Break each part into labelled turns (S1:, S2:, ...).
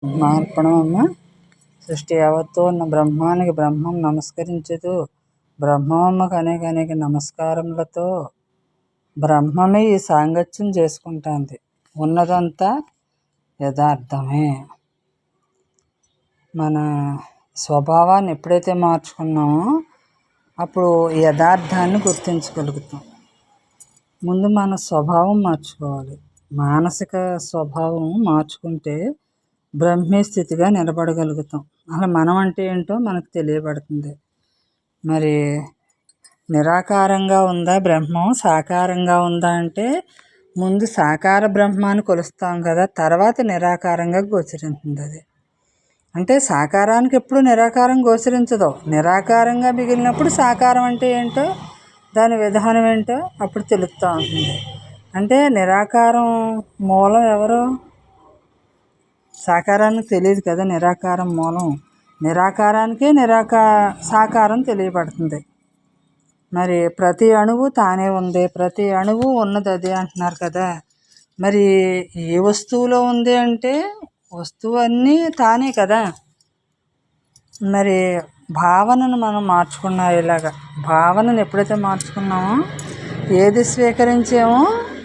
S1: మార్పణమమ్మ సృష్టి యావత్తు ఉన్న బ్రహ్మానికి బ్రహ్మం నమస్కరించుతూ బ్రహ్మమ్మకు అనేక అనేక నమస్కారములతో బ్రహ్మమే ఈ సాంగత్యం చేసుకుంటుంది. ఉన్నదంతా యథార్థమే. మన స్వభావాన్ని ఎప్పుడైతే మార్చుకున్నామో అప్పుడు యథార్థాన్ని గుర్తించగలుగుతాం. ముందు మన స్వభావం మార్చుకోవాలి. మానసిక స్వభావం మార్చుకుంటే బ్రహ్మీ స్థితిగా నిలబడగలుగుతాం. అలా మనం అంటే ఏంటో మనకు తెలియబడుతుంది. మరి నిరాకారంగా ఉందా బ్రహ్మం, సాకారంగా ఉందా అంటే ముందు సాకార బ్రహ్మాన్ని కొలుస్తాం కదా, తర్వాత నిరాకారంగా గోచరిస్తుంది. అది అంటే సాకారానికి ఎప్పుడు నిరాకారం గోచరించదు. నిరాకారంగా మిగిలినప్పుడు సాకారం అంటే ఏంటో దాని విధానం ఏంటో అప్పుడు తెలుస్తూ ఉంటుంది. అంటే నిరాకారం మూలం ఎవరు? సాకారానికి తెలియదు కదా నిరాకారం మూలం. నిరాకారానికే సాకారం తెలియబడుతుంది. మరి ప్రతి అణువు తానే ఉంది, ప్రతి అణువు ఉన్నది అదే అంటున్నారు కదా. మరి ఏ వస్తువులో ఉంది అంటే వస్తువు అన్నీ తానే కదా. మరి భావనను మనం మార్చుకున్నాం. ఇలాగా భావనను ఎప్పుడైతే మార్చుకున్నామో, ఏది స్వీకరించామో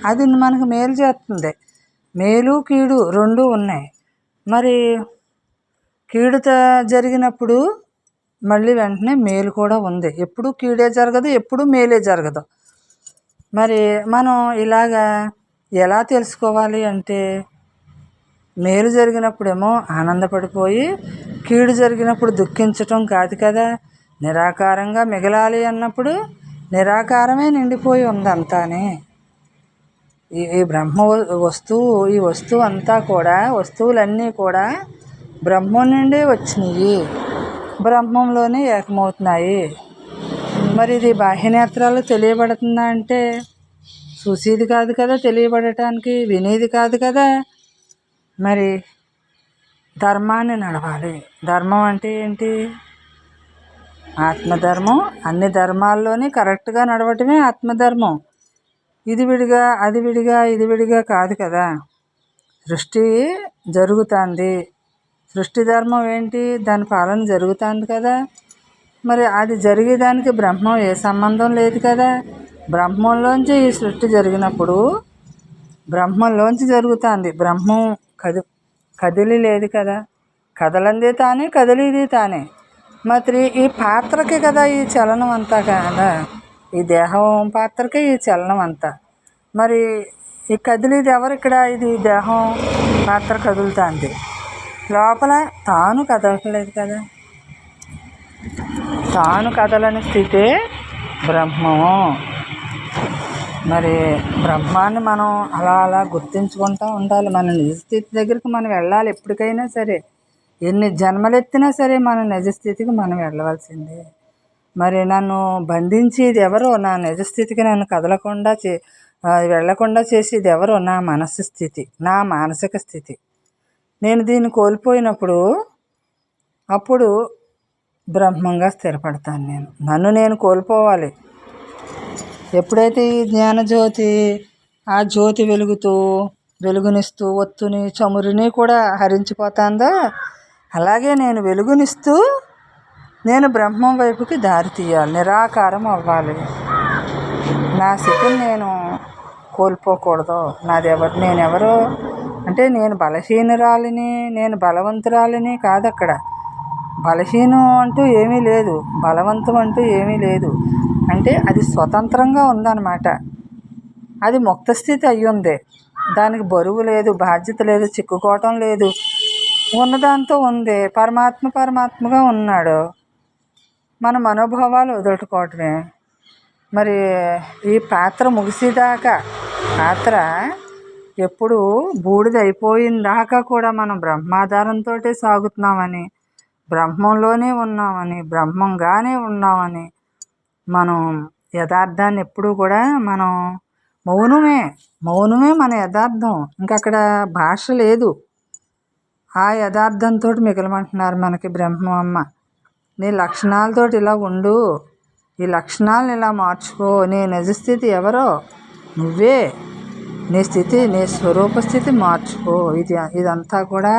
S1: అది మనకు మేలు చేస్తుంది. మేలు కీడు రెండు ఉన్నాయి. మరి కీడుతో జరిగినప్పుడు మళ్ళీ వెంటనే మేలు కూడా ఉంది. ఎప్పుడు కీడే జరగదు, ఎప్పుడు మేలే జరగదు. మరి మనం ఇలాగా ఎలా తెలుసుకోవాలి అంటే, మేలు జరిగినప్పుడేమో ఆనందపడిపోయి కీడు జరిగినప్పుడు దుఃఖించటం కాదు కదా. నిరాకారంగా మిగలాలి అన్నప్పుడు నిరాకారమే నిండిపోయి ఉందంతానే. ఈ బ్రహ్మ వస్తువు, ఈ వస్తువు అంతా కూడా, వస్తువులన్నీ కూడా బ్రహ్మం నుండి వచ్చినాయి, బ్రహ్మంలోనే ఏకమవుతున్నాయి. మరి ఇది బాహ్యనేత్రాలు తెలియబడుతుందా అంటే చూసేది కాదు కదా, తెలియబడటానికి వినేది కాదు కదా. మరి ధర్మాన్ని నడవాలి. ధర్మం అంటే ఏంటి? ఆత్మధర్మం. అన్ని ధర్మాల్లోనే కరెక్ట్గా నడవటమే ఆత్మధర్మం. ఇది విడిగా అది విడిగా ఇది విడిగా కాదు కదా. సృష్టి జరుగుతుంది. సృష్టి ధర్మం ఏంటి? దాని పాలన జరుగుతుంది కదా. మరి అది జరిగేదానికి బ్రహ్మం ఏ సంబంధం లేదు కదా. బ్రహ్మంలోంచి ఈ సృష్టి జరిగినప్పుడు బ్రహ్మంలోంచి జరుగుతుంది. బ్రహ్మం కదిలి లేదు కదా. కదలంది తానే, కదిలిది తానే. మరి ఈ పాత్రకి కదా ఈ చలనం అంతా కదా, ఈ దేహం పాత్రకి ఈ చలనం అంతా. మరి ఈ కదిలిది ఎవరు ఇక్కడ? ఇది దేహం పాత్ర కదులుతుంది. లోపల తాను కదలట్లేదు కదా. తాను కదలని స్థితే బ్రహ్మము. మరి బ్రహ్మాన్ని మనం అలా అలా గుర్తించుకుంటూ ఉండాలి. మన నిజస్థితి దగ్గరికి మనం వెళ్ళాలి. ఎప్పటికైనా సరే, ఎన్ని జన్మలెత్తినా సరే మన నిజస్థితికి మనం వెళ్ళవలసిందే. మరి నన్ను బంధించేది ఎవరో, నా నిజస్థితికి నన్ను కదలకుండా వెళ్ళకుండా చేసేది ఎవరో? నా మనస్సు స్థితి, నా మానసిక స్థితి. నేను దీన్ని కోల్పోయినప్పుడు అప్పుడు బ్రహ్మంగా స్థిరపడతాను. నన్ను నేను కోల్పోవాలి. ఎప్పుడైతే ఈ జ్ఞానజ్యోతి, ఆ జ్యోతి వెలుగునిస్తూ ఒత్తుని చమురుని కూడా హరించిపోతుందో, అలాగే నేను వెలుగునిస్తూ నేను బ్రహ్మం వైపుకి దారి తీయాలి, నిరాకారం అవ్వాలి. నా స్థితిని నేను కోల్పోకూడదు. నేనెవరో అంటే నేను బలహీనురాలిని, నేను బలవంతురాలిని కాదు. అక్కడ బలహీనం అంటూ ఏమీ లేదు, బలవంతం అంటూ ఏమీ లేదు. అంటే అది స్వతంత్రంగా ఉందన్నమాట. అది ముక్తస్థితి అయ్యుంది. దానికి బరువు లేదు, బాధ్యత లేదు, చిక్కుకోవటం లేదు. ఉన్నదాంతో ఉంది. పరమాత్మగా ఉన్నాడు. మన మనోభావాలు వదులుకోవటమే. మరి ఈ పాత్ర ముగిసేదాకా, పాత్ర ఎప్పుడు బూడిద అయిపోయిందాకా కూడా మనం బ్రహ్మాధారంతో సాగుతున్నామని, బ్రహ్మంలోనే ఉన్నామని, బ్రహ్మంగానే ఉన్నామని, మనం యథార్థాన్ని ఎప్పుడూ కూడా మనం మౌనమే మన యథార్థం. ఇంకక్కడ భాష లేదు. ఆ యథార్థంతో మిగలమంటున్నారు మనకి బ్రహ్మమ్మ. నీ లక్షణాలతో ఇలా ఉండు, ఈ లక్షణాలను ఇలా మార్చుకో. నీ నిజస్థితి ఎవరో నువ్వే. నీ స్థితి, నీ స్వరూప స్థితి మార్చుకో. ఇదంతా కూడా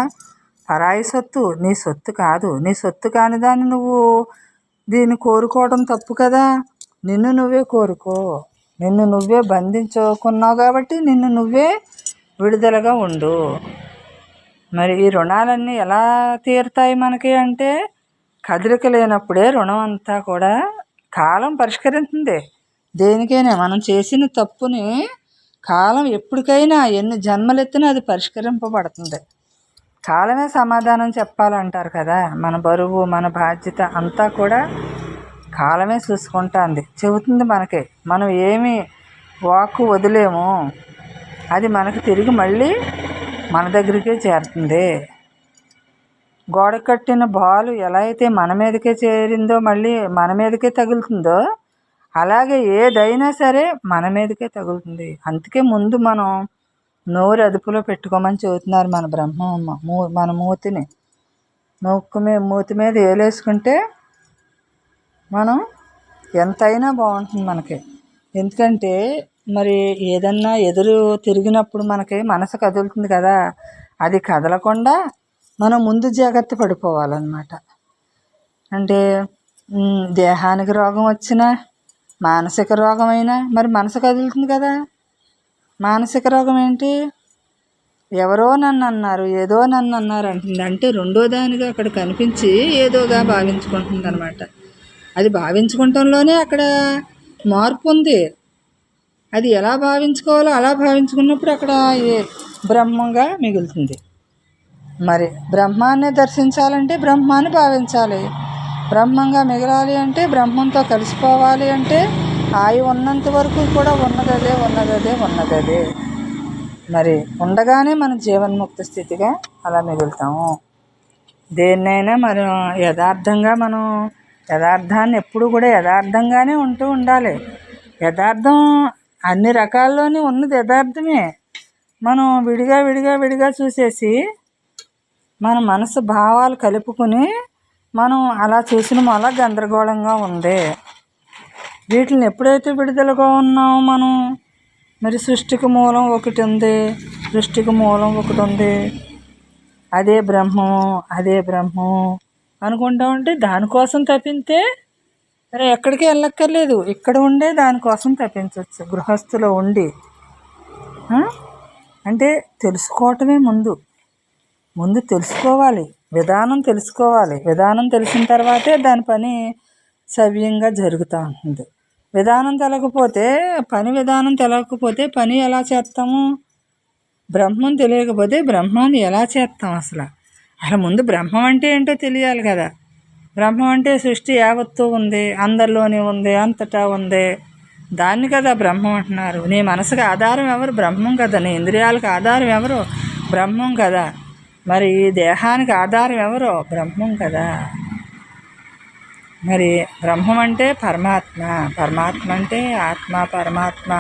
S1: పరాయి సొత్తు, నీ సొత్తు కాదు. నీ సొత్తు కాని దాన్ని నువ్వు దీన్ని కోరుకోవడం తప్పు కదా. నిన్ను నువ్వే కోరుకో. నిన్ను నువ్వే బంధించుకున్నావు కాబట్టి నిన్ను నువ్వే విడుదలగా ఉండు. మరి ఈ రుణాలన్నీ ఎలా తీరుతాయి మనకి అంటే, కదలిక లేనప్పుడే రుణం అంతా కూడా కాలం పరిష్కరిస్తుంది. దేనికైనా మనం చేసిన తప్పుని కాలం ఎప్పటికైనా ఎన్ని జన్మలెత్తినా అది పరిష్కరింపబడుతుంది. కాలమే సమాధానం చెప్పాలంటారు కదా. మన బరువు, మన బాధ్యత అంతా కూడా కాలమే చూసుకుంటుంది, చెబుతుంది మనకి. మనం ఏమి వాక్కు వదిలేము, అది మనకు తిరిగి మళ్ళీ మన దగ్గరికే చేరుతుంది. గోడ కట్టిన బాలు ఎలా అయితే మన మీదకే చేరిందో మళ్ళీ మన మీదకే తగులుతుందో, అలాగే ఏదైనా సరే మన మీదకే తగులుతుంది. అందుకే ముందు మనం నోరు అదుపులో పెట్టుకోమని చెబుతున్నారు మన బ్రహ్మమ్మ. మన మూతిని మూతి మీద ఏలేసుకుంటే మనం ఎంతైనా బాగుంటుంది మనకి. ఎందుకంటే మరి ఏదన్నా ఎదురు తిరిగినప్పుడు మనకి మనసు కదులుతుంది కదా. అది కదలకుండా మనం ముందు జాగ్రత్త పడిపోవాలన్నమాట. అంటే దేహానికి రోగం వచ్చినా, మానసిక రోగమైనా మరి మనసు కదులుతుంది కదా. మానసిక రోగం ఏంటి? ఎవరో నన్ను అన్నారు, ఏదో నన్ను అన్నారు అంటుంది. అంటే రెండో దానిగా అక్కడ కనిపించి ఏదోగా భావించుకుంటుంది అనమాట. అది భావించుకుంటంలోనే అక్కడ మార్పు ఉంది. అది ఎలా భావించుకోవాలో అలా భావించుకున్నప్పుడు అక్కడ బ్రహ్మంగా మిగులుతుంది. మరి బ్రహ్మాన్ని దర్శించాలంటే బ్రహ్మాన్ని భావించాలి. బ్రహ్మంగా మిగలాలి అంటే, బ్రహ్మంతో కలిసిపోవాలి అంటే, ఆయువు ఉన్నంత వరకు కూడా ఉన్నదదే. మరి ఉండగానే మన జీవన్ముక్త స్థితిగా అలా మిగులుతాము. దేన్నైనా మనం యథార్థాన్ని ఎప్పుడు కూడా యథార్థంగానే ఉండాలి. యథార్థం అన్ని రకాల్లోనే ఉన్నది యథార్థమే. మనం విడిగా చూసేసి మన మనసు భావాలు కలుపుకుని మనం అలా చూసిన వల్ల గందరగోళంగా ఉంది. వీటిని ఎప్పుడైతే విడుదలగా ఉన్నామో మనం, మరి సృష్టికి మూలం ఒకటి ఉంది, అదే బ్రహ్మం అనుకుంటామంటే దానికోసం తప్పితే మరి ఎక్కడికి వెళ్ళక్కర్లేదు. ఇక్కడ ఉండే దానికోసం తప్పించవచ్చు. గృహస్థులో ఉండి అంటే తెలుసుకోవటమే ముందు తెలుసుకోవాలి, విధానం తెలుసుకోవాలి. విధానం తెలిసిన తర్వాతే దాని పని సవ్యంగా జరుగుతూ ఉంటుంది. విధానం తెలియకపోతే పని ఎలా చేస్తాము? బ్రహ్మం తెలియకపోతే బ్రహ్మాన్ని ఎలా చేస్తాం? అసలు ముందు బ్రహ్మం అంటే ఏంటో తెలియాలి కదా. బ్రహ్మం అంటే సృష్టి యావత్తు ఉంది, అందరిలోనే ఉంది, అంతటా ఉంది. దాన్ని కదా బ్రహ్మం అంటున్నారు. నీ మనసుకు ఆధారం ఎవరు? బ్రహ్మం కదా. నీ ఇంద్రియాలకు ఆధారం ఎవరు? బ్రహ్మం కదా. మరి ఈ దేహానికి ఆధారం ఎవరో? బ్రహ్మం కదా. మరి బ్రహ్మం అంటే పరమాత్మ అంటే ఆత్మ, పరమాత్మ,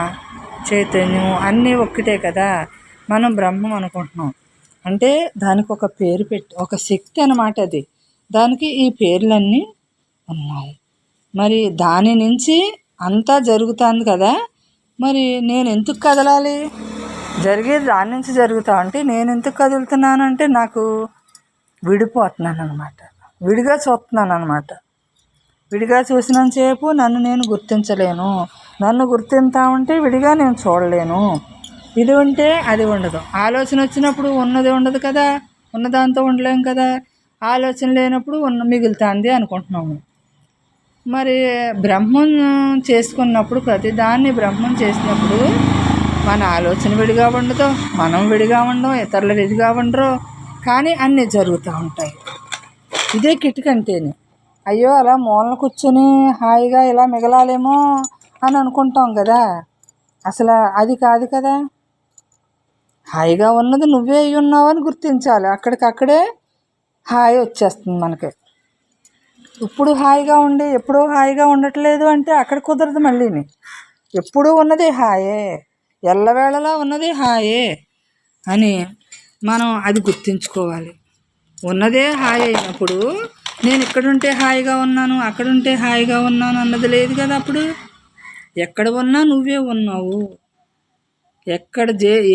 S1: చైతన్యం అన్నీ ఒక్కటే కదా. మనం బ్రహ్మం అనుకుంటున్నాం అంటే దానికి ఒక పేరు పెట్టి, ఒక శక్తి అన్నమాట అది. దానికి ఈ పేర్లన్నీ ఉన్నాయి. మరి దాని నుంచి అంతా జరుగుతుంది కదా. మరి నేను ఎందుకు కదలాలి? జరిగేది దాని నుంచి జరుగుతా అంటే నేను ఎందుకు కదులుతున్నాను అంటే నాకు విడిపోతున్నాను అనమాట. విడిగా చూస్తున్నాను అనమాట. విడిగా చూసినంతసేపు నన్ను నేను గుర్తించలేను. నన్ను గుర్తింతా ఉంటే విడిగా నేను చూడలేను. ఇది ఉంటే అది ఉండదు. ఆలోచన వచ్చినప్పుడు ఉన్నది ఉండదు కదా. ఉన్నదాంతో ఉండలేం కదా. ఆలోచన లేనప్పుడు మిగులుతుంది అనుకుంటున్నాము. మరి బ్రహ్మం చేసుకున్నప్పుడు, ప్రతిదాన్ని బ్రహ్మం చేసినప్పుడు మన ఆలోచన విడిగా ఉండదు, మనం విడిగా ఉండం, ఇతరులు విడిగా ఉండరు, కానీ అన్నీ జరుగుతూ ఉంటాయి. ఇదే కిటికంటేనే. అయ్యో అలా మూలన కూర్చొని హాయిగా ఇలా మిగలాలేమో అని అనుకుంటాం కదా. అసలు అది కాదు కదా. హాయిగా ఉన్నది నువ్వే అయి ఉన్నావు అని గుర్తించాలి. అక్కడికక్కడే హాయి వచ్చేస్తుంది మనకి. ఇప్పుడు హాయిగా ఉండి ఎప్పుడూ హాయిగా ఉండట్లేదు అంటే అక్కడ కుదరదు. మళ్ళీని ఎప్పుడూ ఉన్నది హాయే, ఎల్లవేళలా ఉన్నది హాయే అని మనం అది గుర్తించుకోవాలి. ఉన్నదే హాయి అయినప్పుడు నేను ఇక్కడుంటే హాయిగా ఉన్నాను, అక్కడుంటే హాయిగా ఉన్నాను అన్నది లేదు కదా. అప్పుడు ఎక్కడ ఉన్నా నువ్వే ఉన్నావు, ఎక్కడ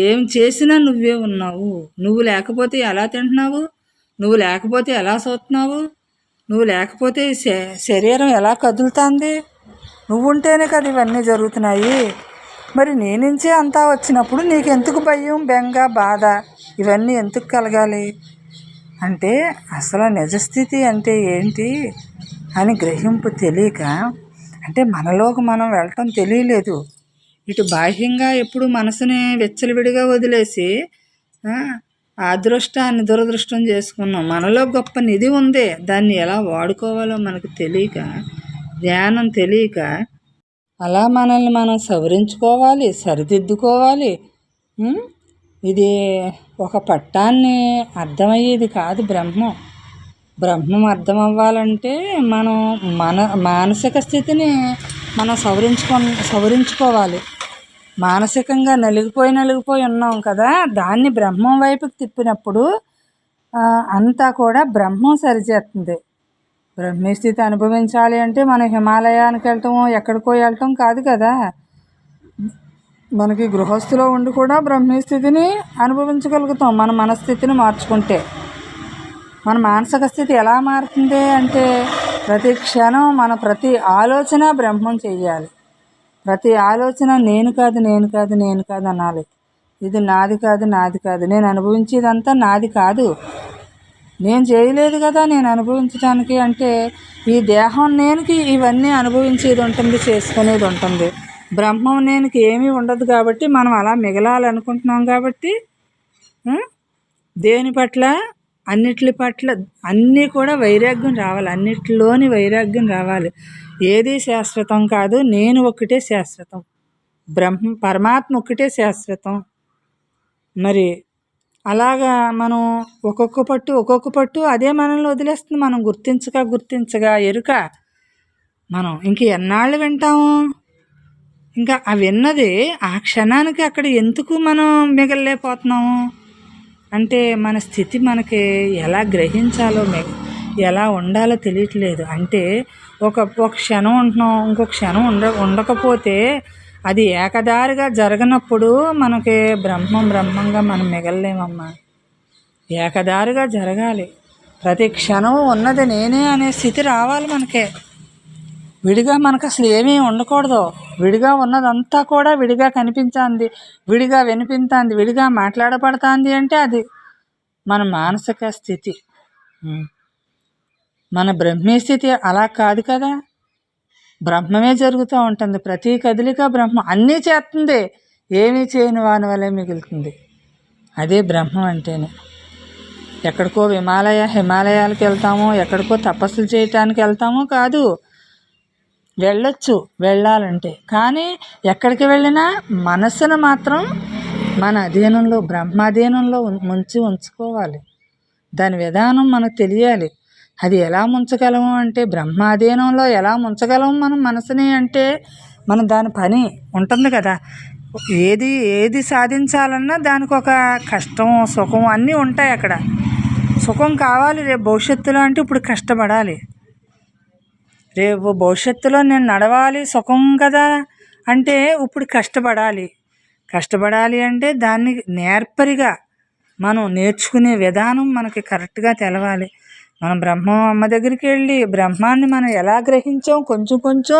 S1: ఏం చేసినా నువ్వే ఉన్నావు. నువ్వు లేకపోతే ఎలా తింటున్నావు? నువ్వు లేకపోతే ఎలా చూస్తున్నావు? నువ్వు లేకపోతే శరీరం ఎలా కదులుతుంది? నువ్వు ఉంటేనే కదా ఇవన్నీ జరుగుతున్నాయి. మరి నీ నుంచే అంతా వచ్చినప్పుడు నీకెందుకు భయం, బెంగ, బాధ ఇవన్నీ ఎందుకు కలగాలి? అంటే అసలు నిజస్థితి అంటే ఏంటి అని గ్రహింపు తెలియక, అంటే మనలోకి మనం వెళ్ళటం తెలియలేదు. ఇటు బాహ్యంగా ఎప్పుడు మనసుని విచ్చలవిడిగా వదిలేసి అదృష్టాన్ని దురదృష్టం చేసుకున్నాం. మనలో గొప్ప నిధి ఉంది, దాన్ని ఎలా వాడుకోవాలో మనకు తెలియక, జ్ఞానం తెలియక అలా మనల్ని మనం సవరించుకోవాలి, సరిదిద్దుకోవాలి. ఇది ఒక పట్టాన్ని అర్థమయ్యేది కాదు. బ్రహ్మం అర్థం అవ్వాలంటే మనం మన మానసిక స్థితిని మనం సవరించుకోవాలి. మానసికంగా నలిగిపోయి ఉన్నాం కదా, దాన్ని బ్రహ్మం వైపుకి తిప్పినప్పుడు అంతా కూడా బ్రహ్మం సరిచేస్తుంది. బ్రహ్మస్థితి అనుభవించాలి అంటే మనం హిమాలయానికి వెళ్ళటం, ఎక్కడికో వెళ్ళటం కాదు కదా. మనకి గృహస్థులో ఉండి కూడా బ్రహ్మస్థితిని అనుభవించగలుగుతాం మన మనస్థితిని మార్చుకుంటే. మన మానసిక స్థితి ఎలా మారుతుంది అంటే ప్రతి క్షణం మన ప్రతి ఆలోచన బ్రహ్మం చెయ్యాలి. ప్రతి ఆలోచన నేను కాదు అనాలి. ఇది నాది కాదు, నేను అనుభవించేదంతా నాది కాదు, నేను చేయలేదు కదా నేను అనుభవించడానికి. అంటే ఈ దేహం నేనుకి ఇవన్నీ అనుభవించేది ఉంటుంది, చేసుకునేది ఉంటుంది. బ్రహ్మం నేనుకి ఏమీ ఉండదు కాబట్టి మనం అలా మిగలాలనుకుంటున్నాం కాబట్టి దేని పట్ల అన్నిటి పట్ల అన్నీ కూడా వైరాగ్యం రావాలి. అన్నిటిలోని వైరాగ్యం రావాలి. ఏది శాశ్వతం కాదు, నేను ఒక్కటే శాశ్వతం, పరమాత్మ ఒక్కటే శాశ్వతం. మరి అలాగా మనం ఒక్కొక్క పట్టు అదే మనల్ని వదిలేస్తుంది. మనం గుర్తించగా ఎరుక మనం ఇంక ఎన్నాళ్ళు వింటాము? ఇంకా ఆ విన్నది ఆ క్షణానికి అక్కడ ఎందుకు మనం మిగలలేకపోతున్నాము అంటే మన స్థితి మనకి ఎలా గ్రహించాలో, ఎలా ఉండాలో తెలియట్లేదు. అంటే ఒక క్షణం ఉంటున్నాం, ఇంకో క్షణం ఉండకపోతే అది ఏకదారిగా జరగనప్పుడు మనకి బ్రహ్మంగా మనం మిగలలేమమ్మా. ఏకదారిగా జరగాలి. ప్రతి క్షణం ఉన్నది నేనే అనే స్థితి రావాలి మనకే. విడిగా మనకు అసలు ఏమీ ఉండకూడదు. విడిగా ఉన్నదంతా కూడా విడిగా కనిపించింది, విడిగా వినిపించింది, విడిగా మాట్లాడబడుతుంది అంటే అది మన మానసిక స్థితి. మన బ్రహ్మస్థితి అలా కాదు కదా. బ్రహ్మమే జరుగుతూ ఉంటుంది. ప్రతి కదలిక బ్రహ్మ అన్నీ చేస్తుంది, ఏమీ చేయని వాని వల్లే మిగులుతుంది. అదే బ్రహ్మం అంటేనే. ఎక్కడికో హిమాలయాలకు వెళ్తామో, ఎక్కడికో తపస్సులు చేయటానికి వెళ్తామో కాదు. వెళ్ళాలంటే, కానీ ఎక్కడికి వెళ్ళినా మనసును మాత్రం మన అధీనంలో, బ్రహ్మాధీనంలో ఉంచుకోవాలి. దాని విధానం మనకు తెలియాలి. అది ఎలా ముంచగలము అంటే బ్రహ్మాధీనంలో ఎలా ముంచగలము మనం మనసుని అంటే మనం దాని పని ఉంటుంది కదా. ఏది సాధించాలన్నా దానికి ఒక కష్టం, సుఖం అన్నీ ఉంటాయి అక్కడ. సుఖం కావాలి రేపు భవిష్యత్తులో అంటే ఇప్పుడు కష్టపడాలి. రేపు భవిష్యత్తులో నేను నడవాలి సుఖం కదా అంటే ఇప్పుడు కష్టపడాలి అంటే దాన్ని నేర్పరిగా మనం నేర్చుకునే విధానం మనకి కరెక్ట్గా తెలవాలి. మనం అమ్మ దగ్గరికి వెళ్ళి బ్రహ్మాన్ని మనం ఎలా గ్రహించాం, కొంచెం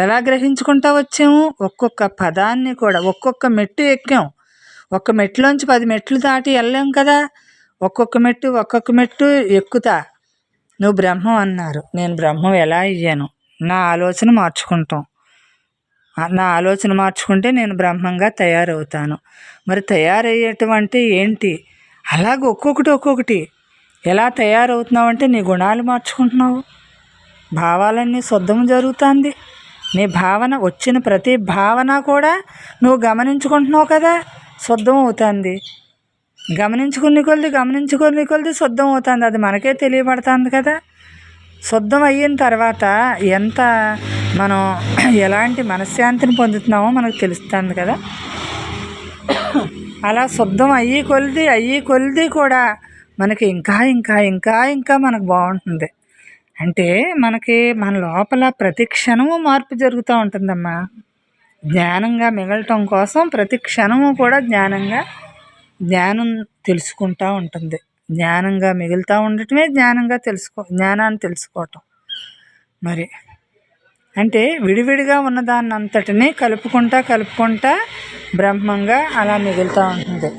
S1: ఎలా గ్రహించుకుంటూ వచ్చాము. ఒక్కొక్క పదాన్ని కూడా ఒక్కొక్క మెట్టు ఎక్కాం. ఒక్క మెట్లోంచి 10 మెట్లు దాటి వెళ్ళాం కదా. ఒక్కొక్క మెట్టు ఎక్కుతా. నువ్వు బ్రహ్మం అన్నారు, నేను బ్రహ్మం ఎలా అయ్యాను? నా ఆలోచన మార్చుకుంటే నేను బ్రహ్మంగా తయారవుతాను. మరి తయారయ్యేటువంటి ఏంటి? అలాగే ఒక్కొక్కటి ఎలా తయారవుతున్నావు అంటే నీ గుణాలు మార్చుకుంటున్నావు, భావాలన్నీ శుద్ధం జరుగుతుంది. నీ భావన వచ్చిన ప్రతి భావన కూడా నువ్వు గమనించుకుంటున్నావు కదా, శుద్ధం అవుతుంది. గమనించుకుని కొద్ది శుద్ధం అవుతుంది. అది మనకే తెలియబడుతుంది కదా. శుద్ధం అయిన తర్వాత ఎంత మనం ఎలాంటి మనశ్శాంతిని పొందుతున్నామో మనకు తెలుస్తుంది కదా. అలా శుద్ధం అయ్యి కొలిది కూడా మనకి ఇంకా మనకు బాగుంటుంది. అంటే మనకి మన లోపల ప్రతి క్షణము మార్పు జరుగుతూ ఉంటుందమ్మా. జ్ఞానంగా మిగలటం కోసం ప్రతి క్షణము కూడా జ్ఞానం తెలుసుకుంటూ ఉంటుంది. జ్ఞానంగా మిగులుతూ ఉండటమే జ్ఞానాన్ని తెలుసుకోవటం. మరి అంటే విడివిడిగా ఉన్నదాన్ని అంతటినీ కలుపుకుంటా బ్రహ్మంగా అలా మిగులుతూ ఉంటుంది.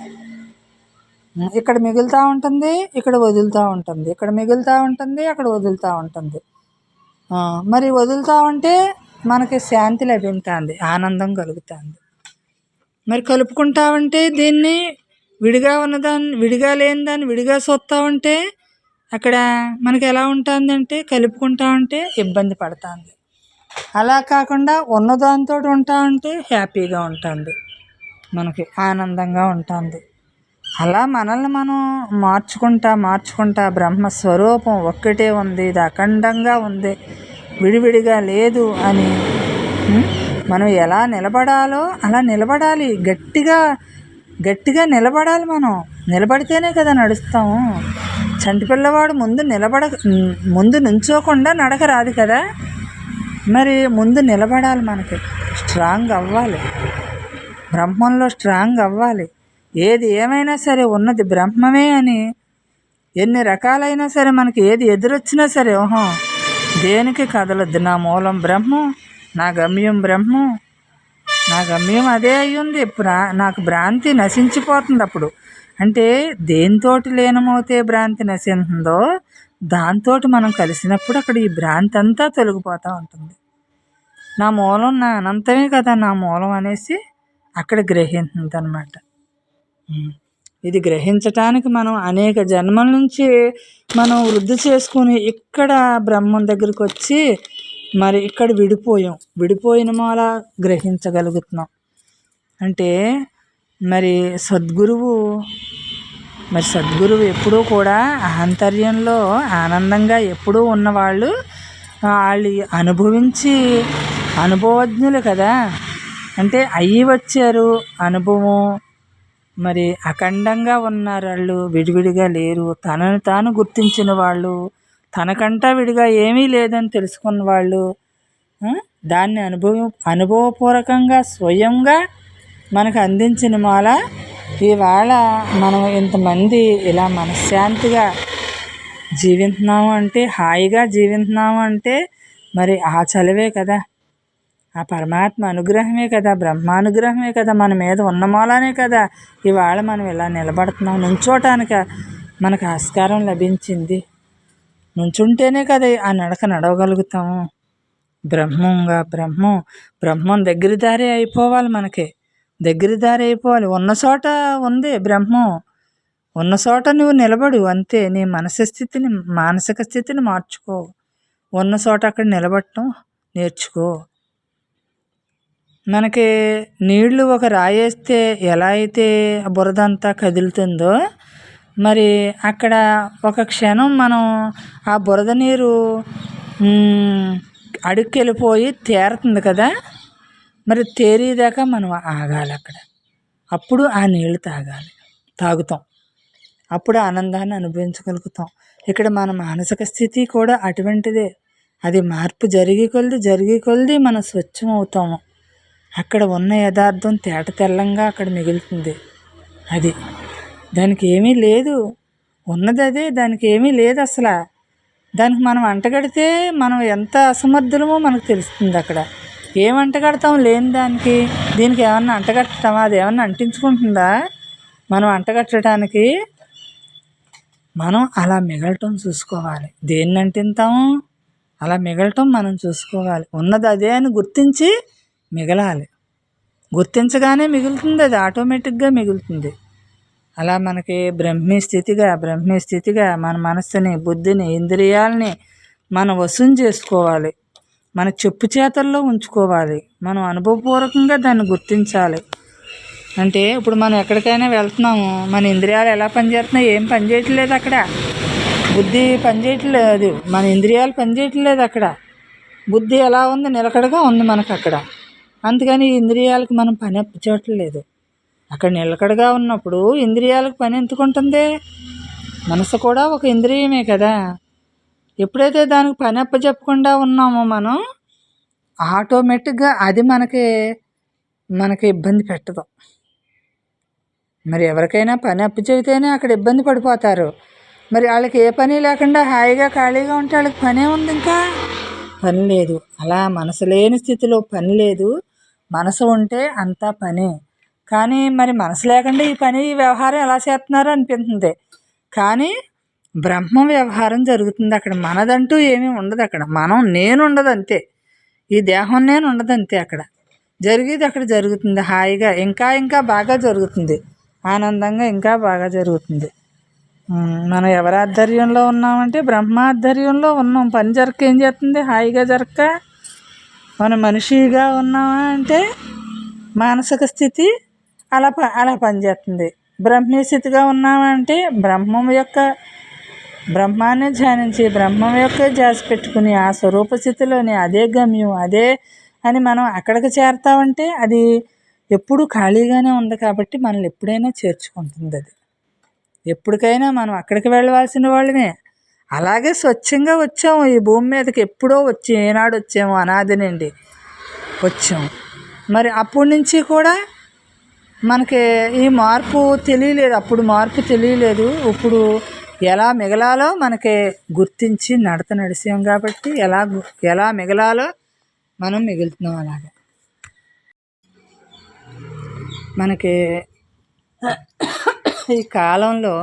S1: ఇక్కడ మిగులుతూ ఉంటుంది, ఇక్కడ వదులుతూ ఉంటుంది, ఇక్కడ మిగులుతూ ఉంటుంది, అక్కడ వదులుతూ ఉంటుంది. మరి వదులుతూ ఉంటే మనకి శాంతి లభిస్తుంది, ఆనందం కలుగుతుంది. మరి కలుపుకుంటా ఉంటే దీన్ని విడిగా లేని దాన్ని విడిగా చూస్తూ ఉంటే అక్కడ మనకి ఎలా ఉంటుందంటే కలుపుకుంటా ఉంటే ఇబ్బంది పడుతుంది. అలా కాకుండా ఉన్నదాంతో ఉంటా ఉంటే హ్యాపీగా ఉంటుంది, మనకి ఆనందంగా ఉంటుంది. అలా మనల్ని మనం మార్చుకుంటా బ్రహ్మస్వరూపం ఒక్కటే ఉంది, ఇది అఖండంగా ఉంది, విడివిడిగా లేదు అని మనం ఎలా నిలబడాలో అలా నిలబడాలి. గట్టిగా నిలబడాలి. మనం నిలబడితేనే కదా నడుస్తాము. చంటి పిల్లవాడు ముందు నుంచోకుండా నడక రాదు కదా. మరి ముందు నిలబడాలి, మనకి స్ట్రాంగ్ అవ్వాలి, బ్రహ్మంలో స్ట్రాంగ్ అవ్వాలి. ఏది ఏమైనా సరే ఉన్నది బ్రహ్మమే అని ఎన్ని రకాలైనా సరే మనకి ఏది ఎదురొచ్చినా సరే దేనికి కదలొద్దు. నా మూలం బ్రహ్మం, నా గమ్యం బ్రహ్మం, నా గమ్యం అదే అయ్యింది. నాకు భ్రాంతి నశించిపోతుంది. అప్పుడు అంటే దేనితోటి లీనమవుతే భ్రాంతి నశించిందో దాంతో మనం కలిసినప్పుడు అక్కడ ఈ భ్రాంతి అంతా తొలగిపోతూ ఉంటుంది. నా మూలం నా అనంతమే కదా నా మూలం అనేసి అక్కడ గ్రహించింది అన్నమాట. ఇది గ్రహించటానికి మనం అనేక జన్మల నుంచి మనం వృద్ధి చేసుకుని ఇక్కడ బ్రహ్మం దగ్గరికి వచ్చి మరి ఇక్కడ విడిపోయిన మూల గ్రహించగలుగుతున్నాం. అంటే మరి సద్గురువు ఎప్పుడూ కూడా ఆంతర్యంలో ఆనందంగా ఎప్పుడూ ఉన్నవాళ్ళు, వాళ్ళు అనుభవించి అనుభవజ్ఞులు కదా. అంటే వచ్చారు అనుభవం. మరి అఖండంగా ఉన్నారు వాళ్ళు, విడివిడిగా లేరు. తనను తాను గుర్తించిన వాళ్ళు, తనకంటా విడిగా ఏమీ లేదని తెలుసుకున్న వాళ్ళు, దాన్ని అనుభవపూర్వకంగా స్వయంగా మనకు అందించిన మాల ఇవాళ మనం ఇంతమంది ఇలా మనశ్శాంతిగా జీవిస్తున్నాము అంటే, హాయిగా జీవిస్తున్నాము అంటే మరి ఆ చలవే కదా, ఆ పరమాత్మ అనుగ్రహమే కదా, బ్రహ్మానుగ్రహమే కదా, మన మీద ఉన్న మూలానే కదా ఇవాళ మనం ఇలా నిలబడుతున్నాం. నుంచోటానికి మనకు ఆస్కారం లభించింది. నుంచుంటేనే కదా ఆ నడక నడవగలుగుతాము. బ్రహ్మం దగ్గర దారి అయిపోవాలి, మనకి దగ్గర దారి అయిపోవాలి. ఉన్న చోట ఉంది బ్రహ్మం, ఉన్న చోట నువ్వు నిలబడు అంతే. నీ మానసిక స్థితిని మార్చుకో, ఉన్న చోట అక్కడ నిలబడటం నేర్చుకో. మనకి నీళ్లు ఒక రాయేస్తే ఎలా అయితే బురదంతా కదులుతుందో మరి అక్కడ ఒక క్షణం మనం ఆ బురద నీరు అడుక్కెళ్ళిపోయి తేరుతుంది కదా. మరి తేరేదాకా మనం ఆగాలి అక్కడ. అప్పుడు ఆ నీళ్లు తాగుతాం. అప్పుడు ఆనందాన్ని అనుభవించగలుగుతాం. ఇక్కడ మన మానసిక స్థితి కూడా అటువంటిదే. అది మార్పు జరిగి కొలిది మనం స్వచ్ఛం అవుతాము. అక్కడ ఉన్న యథార్థం తేట తెల్లంగా అక్కడ మిగులుతుంది. అది దానికి ఏమీ లేదు, ఉన్నది అదే, దానికి ఏమీ లేదు అసలు. దానికి మనం అంటగడితే మనం ఎంత అసమర్థులమో మనకు తెలుస్తుంది. అక్కడ ఏం అంటగడతాం లేని దానికి? దీనికి ఏమన్నా అంటగట్టమా? అది ఏమన్నా అంటించుకుంటుందా? మనం అంటగట్టడానికి మనం అలా మిగలటం చూసుకోవాలి. దేన్ని అంటింతాము అలా మిగలటం మనం చూసుకోవాలి. ఉన్నది అదే అని గుర్తించి మిగలాలి. గుర్తించగానే మిగులుతుంది, అది ఆటోమేటిక్గా మిగులుతుంది. అలా మనకి బ్రహ్మీ స్థితిగా మన మనస్సుని, బుద్ధిని, ఇంద్రియాలని మనం వశం చేసుకోవాలి. మన చెప్పు చేతల్లో ఉంచుకోవాలి. మనం అనుభవపూర్వకంగా దాన్ని గుర్తించాలి. అంటే ఇప్పుడు మనం ఎక్కడికైనా వెళ్తున్నాము, మన ఇంద్రియాలు ఎలా పనిచేస్తున్నాయి? ఏం పనిచేయట్లేదు అక్కడ. బుద్ధి పనిచేయట్లేదు, మన ఇంద్రియాలు పనిచేయట్లేదు అక్కడ. బుద్ధి ఎలా ఉంది? నిలకడగా ఉంది మనకు అక్కడ. అందుకని ఇంద్రియాలకు మనం పని అప్పచెప్పట్లేదు. అక్కడ నిలకడగా ఉన్నప్పుడు ఇంద్రియాలకు పని ఎందుకుంటుంది? మనసు కూడా ఒక ఇంద్రియమే కదా. ఎప్పుడైతే దానికి పని అప్పచెప్పకుండా ఉన్నామో మనం ఆటోమేటిక్గా అది మనకి ఇబ్బంది పెట్టదు. మరి ఎవరికైనా పని అప్పచెబితేనే అక్కడ ఇబ్బంది పడిపోతారు. మరి వాళ్ళకి ఏ పని లేకుండా హాయిగా ఖాళీగా ఉంటే వాళ్ళకి పనే ఉంది, ఇంకా పని లేదు. అలా మనసు లేని స్థితిలో పని లేదు, మనసు ఉంటే అంతా పనే. కానీ మరి మనసు లేకుండా ఈ పని ఈ వ్యవహారం ఎలా చేస్తున్నారు అనిపిస్తుంది. కానీ బ్రహ్మ వ్యవహారం జరుగుతుంది అక్కడ. మనదంటూ ఏమీ ఉండదు అక్కడ. నేను ఉండదు అంతే, ఈ దేహం నేను ఉండదు అంతే. అక్కడ జరిగేది అక్కడ జరుగుతుంది హాయిగా, ఇంకా ఇంకా బాగా జరుగుతుంది, ఆనందంగా ఇంకా బాగా జరుగుతుంది. మనం ఎవరి ఆధ్వర్యంలో ఉన్నామంటే బ్రహ్మ ఆధ్వర్యంలో ఉన్నాం. పని జరగక ఏం చేస్తుంది, హాయిగా జరగక. మనం మనిషిగా ఉన్నామా అంటే మానసిక స్థితి అలా పనిచేస్తుంది. బ్రహ్మీ స్థితిగా ఉన్నామంటే బ్రహ్మాన్ని ధ్యానించి బ్రహ్మం యొక్క ధ్యాస పెట్టుకుని ఆ స్వరూప స్థితిలోని అదే గమ్యం, అదే అని మనం అక్కడికి చేరుతామంటే అది ఎప్పుడూ ఖాళీగానే ఉంది కాబట్టి మనల్ని ఎప్పుడైనా చేర్చుకుంటుంది. అది ఎప్పటికైనా మనం అక్కడికి వెళ్ళవలసిన వాళ్ళమే. అలాగే స్వచ్ఛంగా వచ్చాము ఈ భూమి మీదకి, ఎప్పుడో ఏనాడు వచ్చాము, అనాది నుండి వచ్చాము. మరి అప్పటి నుంచి కూడా మనకి ఈ మార్పు తెలియలేదు. అప్పుడు మార్పు తెలియలేదు. ఇప్పుడు ఎలా మిగలాలో మనకి గుర్తించి నడిచాం కాబట్టి ఎలా మిగలాలో మనం మిగులుతున్నాం. అలాగే మనకి ఈ కాలంలో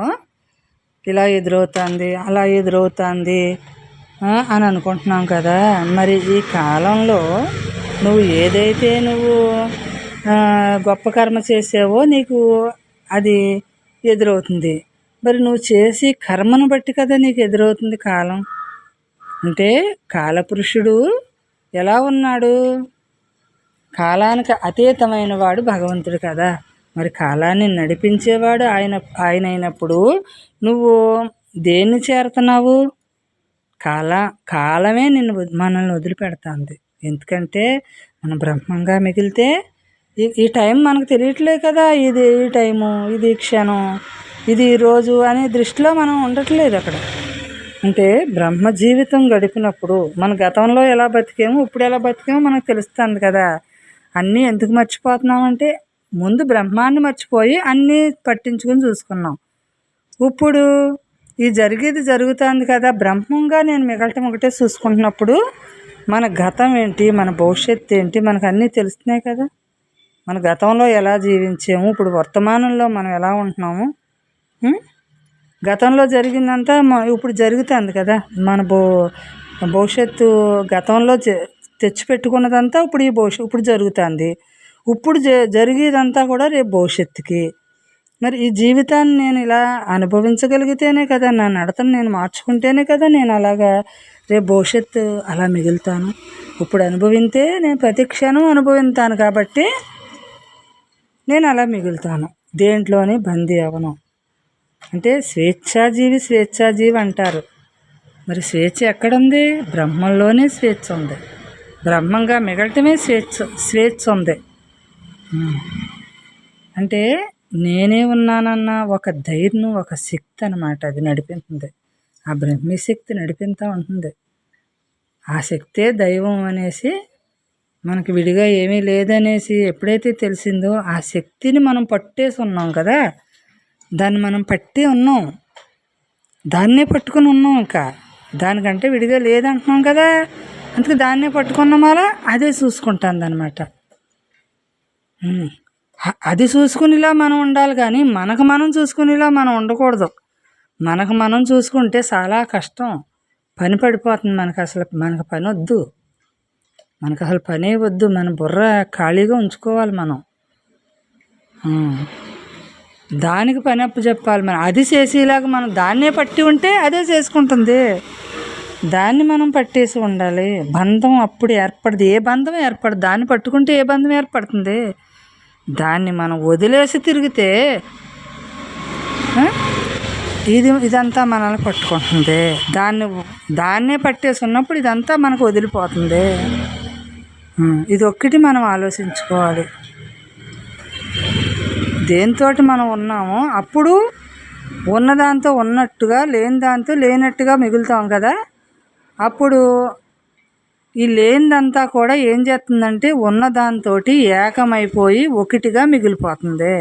S1: ఇలా ఎదురవుతుంది, అలా ఎదురవుతుంది అని అనుకుంటున్నాం కదా. మరి ఈ కాలంలో నువ్వు ఏదైతే గొప్ప కర్మ చేసావో నీకు అది ఎదురవుతుంది. మరి నువ్వు చేసి కర్మను బట్టి కదా నీకు ఎదురవుతుంది కాలం. అంటే కాలపురుషుడు ఎలా ఉన్నాడు, కాలానికి అతీతమైన వాడు భగవంతుడు కదా. మరి కాలాన్ని నడిపించేవాడు ఆయన అయినప్పుడు నువ్వు దేన్ని చేరుతున్నావు? కాలమే మనల్ని వదిలిపెడుతుంది. ఎందుకంటే మనం బ్రహ్మంగా మిగిలితే ఈ టైం మనకు తెలియట్లేదు కదా. ఇది ఈ టైము, ఇది క్షణం, ఇది రోజు అనే దృష్టిలో మనం ఉండట్లేదు అక్కడ. అంటే బ్రహ్మ జీవితం గడిపినప్పుడు మన గతంలో ఎలా బతికేమో ఇప్పుడు ఎలా బతికేమో మనకు తెలుస్తుంది కదా. అన్నీ ఎందుకు మర్చిపోతున్నామంటే ముందు బ్రహ్మాన్ని మర్చిపోయి అన్నీ పట్టించుకుని చూసుకున్నాం. ఇప్పుడు ఈ జరిగేది జరుగుతుంది కదా, బ్రహ్మంగా నేను మిగలటం ఒకటే చూసుకుంటున్నప్పుడు మన గతం ఏంటి, మన భవిష్యత్తు ఏంటి మనకు అన్నీ తెలుస్తున్నాయి కదా. మన గతంలో ఎలా జీవించాము, ఇప్పుడు వర్తమానంలో మనం ఎలా ఉంటున్నాము, గతంలో జరిగిందంతా ఇప్పుడు జరుగుతుంది కదా. మన భవిష్యత్తు గతంలో తెచ్చిపెట్టుకున్నదంతా ఇప్పుడు జరుగుతుంది. ఇప్పుడు జరిగేదంతా కూడా రేపు భవిష్యత్తుకి. మరి ఈ జీవితాన్ని నేను ఇలా అనుభవించగలిగితేనే కదా, నా నడతను నేను మార్చుకుంటేనే కదా నేను అలాగా రేపు భవిష్యత్తు అలా మిగులుతాను. ఇప్పుడు అనుభవింతే నేను ప్రతి క్షణం అనుభవిస్తాను కాబట్టి నేను అలా మిగులుతాను, దేంట్లోని బందీ అవను. అంటే స్వేచ్ఛాజీవి అంటారు. మరి స్వేచ్ఛ ఎక్కడుంది? బ్రహ్మంలోనే స్వేచ్ఛ ఉంది. బ్రహ్మంగా మిగలటమే స్వేచ్ఛ ఉంది. అంటే నేనే ఉన్నానన్న ఒక ధైర్యం, ఒక శక్తి అన్నమాట. అది నడిపిస్తుంది, ఆ బ్రహ్మీ శక్తి నడిపిస్తూ ఉంటుంది. ఆ శక్తే దైవం అనేసి మనకి విడిగా ఏమీ లేదనేసి ఎప్పుడైతే తెలిసిందో ఆ శక్తిని మనం పట్టేసి ఉన్నాం కదా, దాన్ని మనం పట్టి ఉన్నాం, దాన్నే పట్టుకుని ఉన్నాం. ఇంకా దానికంటే విడిగా లేదంటున్నాం కదా, అందుకే దాన్నే పట్టుకున్నాం. అలా అదే చూసుకుంటుంది అనమాట. అది చూసుకునేలా మనం ఉండాలి కానీ మనకు మనం చూసుకునేలా మనం ఉండకూడదు. మనకు మనం చూసుకుంటే చాలా కష్టం, పని పడిపోతుంది మనకు పని వద్దు, మనకు అసలు పనే వద్దు. మన బుర్ర ఖాళీగా ఉంచుకోవాలి మనం, దానికి పని అప్పు చెప్పాలి మనం. అది చేసేలాగా మనం దాన్నే పట్టి ఉంటే అదే చేసుకుంటుంది. దాన్ని మనం పట్టేసి ఉండాలి. బంధం అప్పుడు ఏర్పడదు, ఏ బంధం ఏర్పడదు. దాన్ని పట్టుకుంటే ఏ బంధం ఏర్పడుతుంది? దాన్ని మనం వదిలేసి తిరిగితే ఇదంతా మనల్ని పట్టుకుంటుంది. దాన్నే పట్టేసి ఉన్నప్పుడు ఇదంతా మనకు వదిలిపోతుంది. ఇది ఒక్కటి మనం ఆలోచించుకోవాలి. దేనితోటి మనం ఉన్నామో అప్పుడు ఉన్నదాంతో ఉన్నట్టుగా, లేని దాంతో లేనట్టుగా మిగులుతాం కదా. అప్పుడు ఈ లేనిదంతా కూడా ఏం చేస్తుందంటే ఉన్నదాంతో ఏకమైపోయి ఒకటిగా మిగిలిపోతుంది.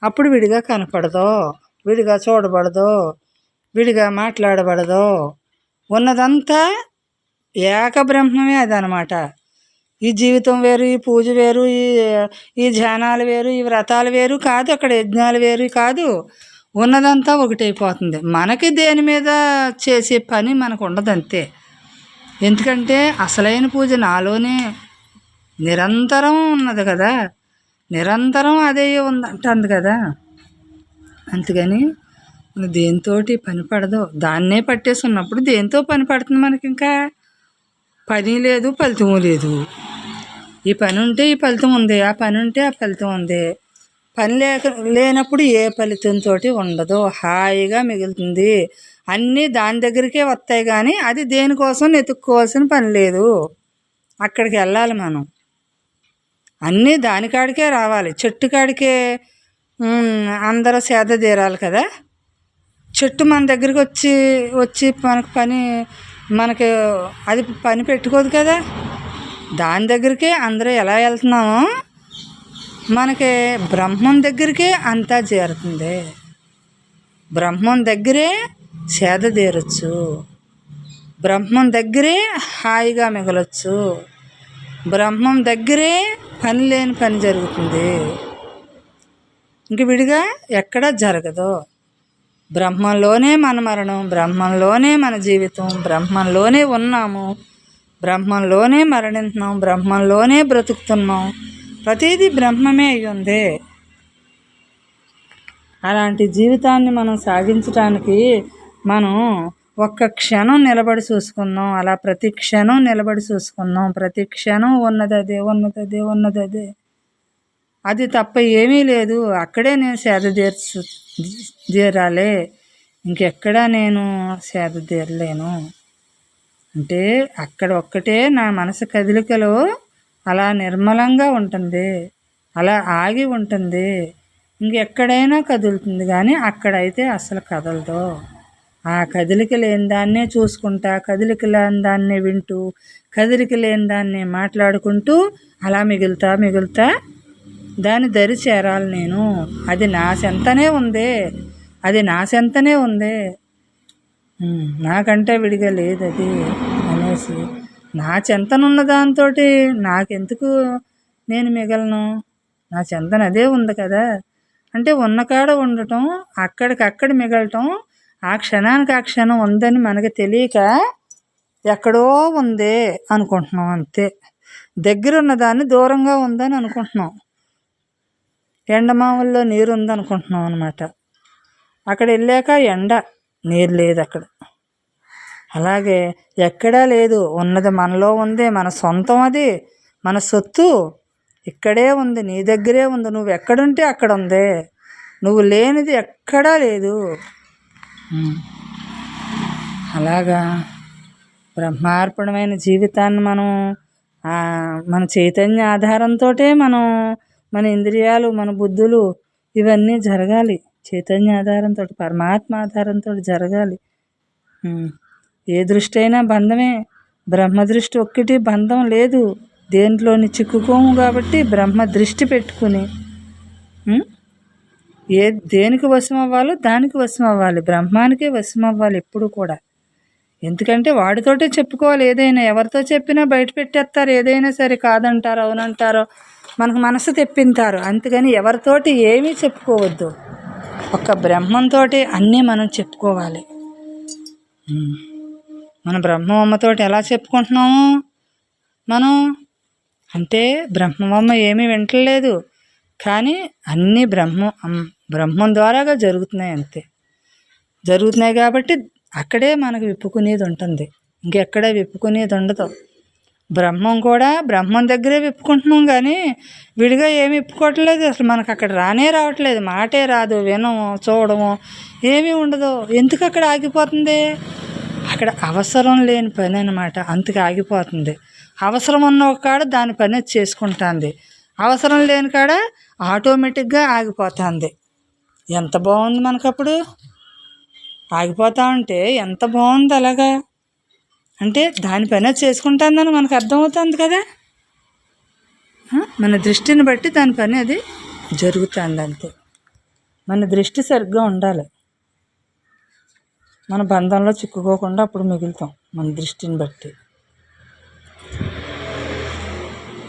S1: అప్పుడు విడిగా కనపడదు, విడిగా చూడబడదు. విడిగా మాట్లాడబడదు. ఉన్నదంతా ఏక బ్రహ్మమే అదనమాట. ఈ జీవితం వేరు, ఈ పూజ వేరు, ఈ ధ్యానాలు వేరు, ఈ వ్రతాలు వేరు కాదు, అక్కడ యజ్ఞాలు వేరు కాదు. ఉన్నదంతా ఒకటైపోతుంది. మనకి దేని మీద చేసే పని మనకు ఉండదు అంతే. ఎందుకంటే అసలైన పూజ నాలోనే నిరంతరం ఉన్నది కదా, నిరంతరం అదే ఉందంటుంది కదా. అందుకని దేనితోటి పని పడదు. దాన్నే పట్టేసి ఉన్నప్పుడు దేంతో పని పడుతుంది మనకి? ఇంకా పని లేదు, ఫలితము లేదు. ఈ పని ఉంటే ఈ ఫలితం ఉంది, ఆ పని ఉంటే ఆ ఫలితం ఉంది. పని లేనప్పుడు ఏ ఫలితంతో ఉండదు, హాయిగా మిగులుతుంది. అన్నీ దాని దగ్గరికే వస్తాయి కానీ అది దేనికోసం వెతుక్కోవాల్సిన పని లేదు. అక్కడికి వెళ్ళాలి మనం. అన్నీ దానికాడికే రావాలి. చెట్టు కాడికే అందరూ సేద తీరాలి కదా. చెట్టు మన దగ్గరికి వచ్చి మనకి అది పని పెట్టుకోదు కదా. దాని దగ్గరికే అందరూ ఎలా వెళ్తున్నామో మనకి బ్రహ్మం దగ్గరికే అంతా చేరుతుంది. బ్రహ్మం దగ్గరే సేద తీరచ్చు, బ్రహ్మం దగ్గరే హాయిగా మిగలొచ్చు, బ్రహ్మం దగ్గరే పని లేని పని జరుగుతుంది. ఇంక విడిగా ఎక్కడా జరగదు. బ్రహ్మంలోనే మన మరణం, బ్రహ్మంలోనే మన జీవితం, బ్రహ్మంలోనే ఉన్నాము, బ్రహ్మంలోనే మరణిస్తున్నాం, బ్రహ్మంలోనే బ్రతుకుతున్నాం. ప్రతిదీ బ్రహ్మమే అయి ఉంది. అలాంటి జీవితాన్ని మనం సాగించడానికి మనం ఒక్క క్షణం నిలబడి చూసుకుందాం. అలా ప్రతి క్షణం నిలబడి చూసుకుందాం. ప్రతి క్షణం ఉన్నదదే, ఉన్నదదే, ఉన్నదదే. అది తప్ప ఏమీ లేదు. అక్కడే నేను సేద తీరాలి, ఇంకెక్కడా నేను సేద తీరలేను. అంటే అక్కడ ఒక్కటే నా మనసు కదలికలో అలా నిర్మలంగా ఉంటుంది, అలా ఆగి ఉంటుంది. ఇంకెక్కడైనా కదులుతుంది కానీ అక్కడైతే అసలు కదలదు. ఆ కదలిక లేని దాన్నే చూసుకుంటా, కదలిక లేని దాన్నే వింటూ, కదలిక లేని దాన్నే మాట్లాడుకుంటూ అలా మిగులుతా దాని దరి చేరాలి నేను. అది నా చెంతనే ఉంది, అది నా చెంతనే ఉంది, నాకంటే విడిగా లేదు అది అనేసి నా చెంతనున్న దాంతో నాకెందుకు నేను మిగలను? నా చెంతన అదే ఉంది కదా. అంటే ఉన్నకాడ ఉండటం, అక్కడికక్కడ మిగలటం, ఆ క్షణానికి ఆ క్షణం ఉందని మనకి తెలియక ఎక్కడో ఉంది అనుకుంటున్నాం అంతే. దగ్గర ఉన్నదాన్ని దూరంగా ఉందని అనుకుంటున్నాం. ఎండమావుల్లో నీరు ఉందనుకుంటున్నాం అనమాట. అక్కడ వెళ్ళాక ఎండ, నీరు లేదు అక్కడ. అలాగే ఎక్కడా లేదు, ఉన్నది మనలో ఉంది, మన సొంతం, అది మన సొత్తు ఇక్కడే ఉంది, నీ దగ్గరే ఉంది. నువ్వు ఎక్కడుంటే అక్కడ ఉంది, నువ్వు లేనిది ఎక్కడా లేదు. అలాగా బ్రహ్మార్పణమైన జీవితాన్ని మనం మన చైతన్య ఆధారంతో మన ఇంద్రియాలు, మన బుద్ధులు ఇవన్నీ జరగాలి. చైతన్య ఆధారంతో, పరమాత్మ ఆధారంతో జరగాలి. ఏ దృష్టి అయినా బంధమే, బ్రహ్మ దృష్టి ఒక్కటి బంధం లేదు. దేంట్లోని చిక్కుకోము కాబట్టి బ్రహ్మ దృష్టి పెట్టుకుని దేనికి వశం అవ్వాలో దానికి వశం అవ్వాలి, బ్రహ్మానికే వశం అవ్వాలి ఎప్పుడు కూడా. ఎందుకంటే వాడితోటే చెప్పుకోవాలి ఏదైనా. ఎవరితో చెప్పినా బయట పెట్టేస్తారు ఏదైనా సరే, కాదంటారో అవునంటారో మనకు మనసు తెప్పింటారు. అందుకని ఎవరితోటి ఏమీ చెప్పుకోవద్దు, ఒక్క బ్రహ్మంతో అన్నీ మనం చెప్పుకోవాలి. మన బ్రహ్మమ్మతోటి ఎలా చెప్పుకుంటున్నాము మనం అంటే? బ్రహ్మమ్మ ఏమీ వింటలేదు కానీ అన్నీ బ్రహ్మం ద్వారాగా జరుగుతున్నాయి అంతే. జరుగుతున్నాయి కాబట్టి అక్కడే మనకు విప్పుకునేది ఉంటుంది, ఇంకెక్కడే విప్పుకునేది ఉండదు. బ్రహ్మం కూడా బ్రహ్మం దగ్గరే విప్పుకుంటున్నాం కానీ విడిగా ఏమి విప్పుకోవట్లేదు. అసలు మనకు అక్కడ రావట్లేదు, మాటే రాదు, వినము, చూడము ఏమీ ఉండదు. ఎందుకు అక్కడ ఆగిపోతుంది? అక్కడ అవసరం లేని పని అనమాట, అందుకు ఆగిపోతుంది. అవసరం ఉన్న కాడ దాని పని చేసుకుంటుంది, అవసరం లేని కాడ ఆటోమేటిక్గా ఆగిపోతుంది. ఎంత బాగుంది మనకప్పుడు ఆగిపోతా ఉంటే, ఎంత బాగుంది అలాగా. అంటే దాని పని చేసుకుంటుందని మనకు అర్థమవుతుంది కదా. మన దృష్టిని బట్టి దాని పని అది జరుగుతుంది అంతే. మన దృష్టి సరిగ్గా ఉండాలి. మన బంధంలో చిక్కుకోకుండా అప్పుడు మిగులుతాం మన దృష్టిని బట్టి.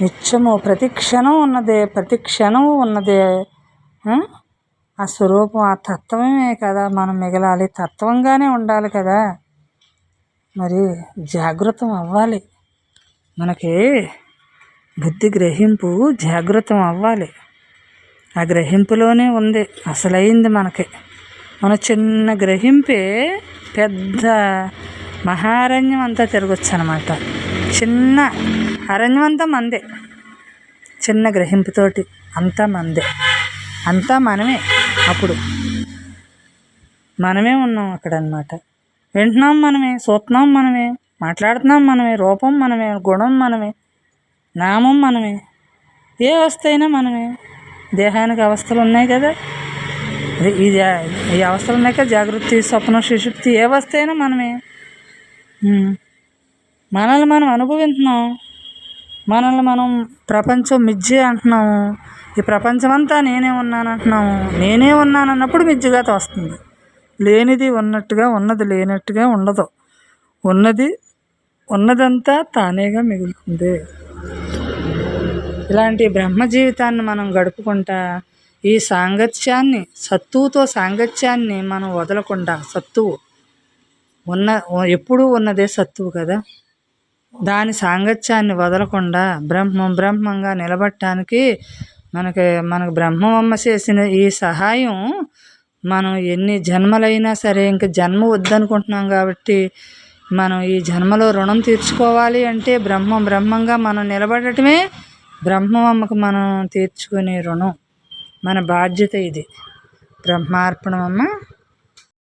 S1: నిత్యము ప్రతి క్షణం ఉన్నదే, ప్రతి క్షణం ఉన్నదే. ఆ స్వరూపం, ఆ తత్వమే కదా మనం మిగలాలి, తత్వంగానే ఉండాలి కదా. మరి జాగృతం అవ్వాలి, మనకి బుద్ధి గ్రహింపు జాగృతం అవ్వాలి. ఆ గ్రహింపులోనే ఉంది అసలైంది మనకి. మన చిన్న గ్రహింపే పెద్ద మహారణ్యం అంతా తిరగచ్చు అన్నమాట. చిన్న అరణ్యం అంతా మందే, చిన్న గ్రహింపుతోటి అంతా మందే, అంతా మనమే. అప్పుడు మనమే ఉన్నాం అక్కడ అన్నమాట. వింటున్నాం మనమే, చూస్తున్నాం మనమే, మాట్లాడుతున్నాం మనమే, రూపం మనమే, గుణం మనమే, నామం మనమే, ఏ అవస్థ అయినా మనమే. దేహానికి అవస్థలు ఉన్నాయి కదా, ఈ అవస్థలు ఉన్నాయి కదా, జాగృతి, స్వప్నం, సుషుప్తి, ఏ అవస్థ అయినా మనమే. మనల్ని మనం అనుభవిస్తున్నాం, మనల్ని మనం ప్రపంచం మిథ్యే అంటున్నాము. ఈ ప్రపంచమంతా నేనే ఉన్నాను అంటున్నాము. నేనే ఉన్నాను అన్నప్పుడు మిథ్యగా తోస్తుంది. లేనిది ఉన్నట్టుగా, ఉన్నది లేనట్టుగా ఉండదు. ఉన్నదంతా తానేగా మిగులుతుంది. ఇలాంటి బ్రహ్మ జీవితాన్ని మనం గడుపుకుంటా ఈ సాంగత్యాన్ని, సత్తువుతో సాంగత్యాన్ని మనం వదలకుండా, సత్తువు ఎప్పుడూ ఉన్నదే సత్తువు కదా, దాని సాంగత్యాన్ని వదలకుండా బ్రహ్మంగా నిలబడటానికి మనకు బ్రహ్మమ్మ చేసిన ఈ సహాయం మనం ఎన్ని జన్మలైనా సరే, ఇంక జన్మ వద్దనుకుంటున్నాం కాబట్టి మనం ఈ జన్మలో రుణం తీర్చుకోవాలి అంటే బ్రహ్మంగా మనం నిలబడటమే బ్రహ్మమ్మకు మనం తీర్చుకునే రుణం. మన బాధ్యత ఇది. బ్రహ్మార్పణమమ్మ.